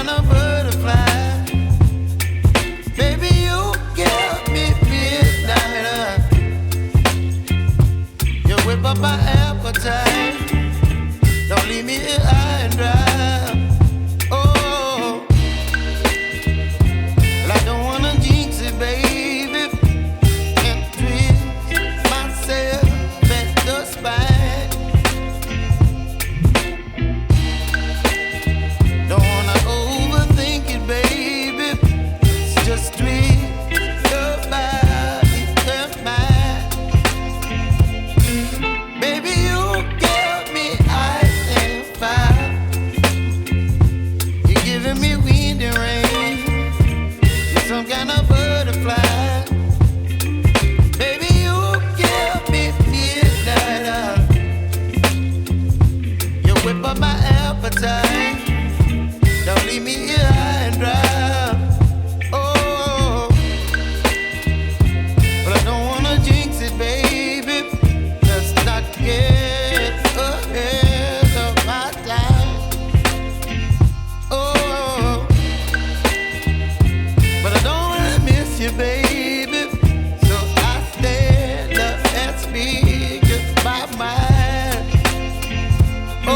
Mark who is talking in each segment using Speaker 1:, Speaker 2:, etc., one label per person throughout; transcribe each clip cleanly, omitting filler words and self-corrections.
Speaker 1: kind of butterfly. Baby, you give me midnight. You whip up my appetite. Don't leave me here high and dry. Oh, well, I don't wanna jinx it, baby, and twist myself at the spine. Don't wanna overthink it, baby. It's just twist your body and mine. Baby, you give me ice and fire. You're giving me wind and rain. You're some kind of butterfly. Baby, you give me midnight. You whip up my appetite. Don't leave me here high and dry. Oh, but I don't wanna jinx it, baby. Let's not get ahead of my time. Oh, but I don't wanna miss you, baby. So I stand up and speak just my mind. Oh.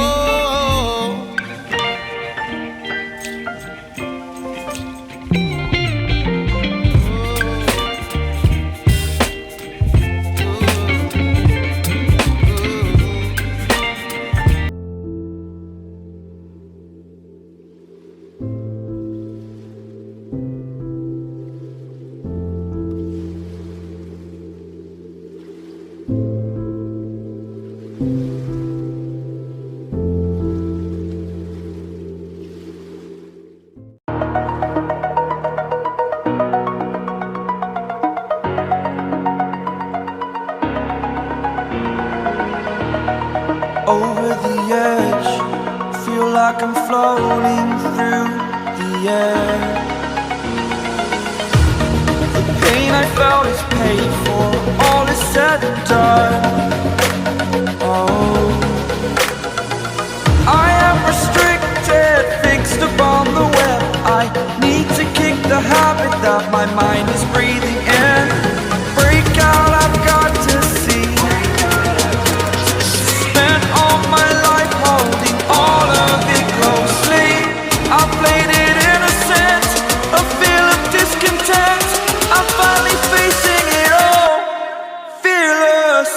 Speaker 2: Over the edge, feel like I'm floating through the air. The pain I felt is paid for, all is said and done. Oh, I am restricted, fixed upon the web. I need to kick the habit that my mind is breathing in. Break out, I've got to see. Spent all my life holding all of it closely. I played it innocent, a feel of discontent. I'm finally facing it all, fearless.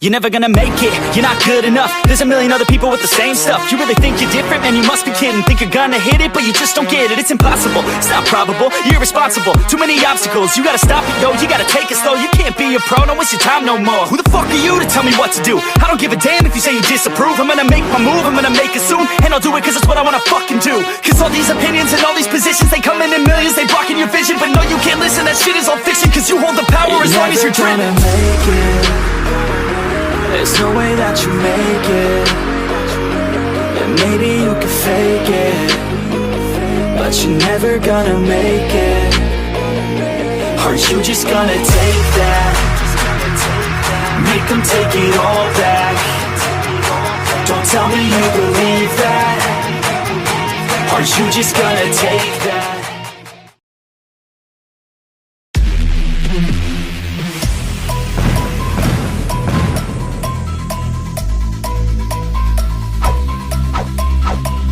Speaker 3: You're never gonna make it, you're not good enough. There's a million other people with the same stuff. You really think you're different? Man, you must be kidding. Think you're gonna hit it, but you just don't get it. It's impossible, it's not probable, you're irresponsible. Too many obstacles, you gotta stop it, yo. You gotta take it slow, you can't be a pro. Don't waste your time no more. Who the fuck are you to tell me what to do? I don't give a damn if you say you disapprove. I'm gonna make my move, I'm gonna make it soon. And I'll do it cause it's what I wanna fucking do. Cause all these opinions and all these positions, they come in millions, they blocking your vision. But no, you can't listen, that shit is all fiction. Cause you hold the power as long as you're dreaming.
Speaker 2: Make it. There's no way that you make it. And maybe you can fake it, but you're never gonna make it. Are you just gonna take that? Make them take it all back. Don't tell me you believe that. Are you just gonna take that?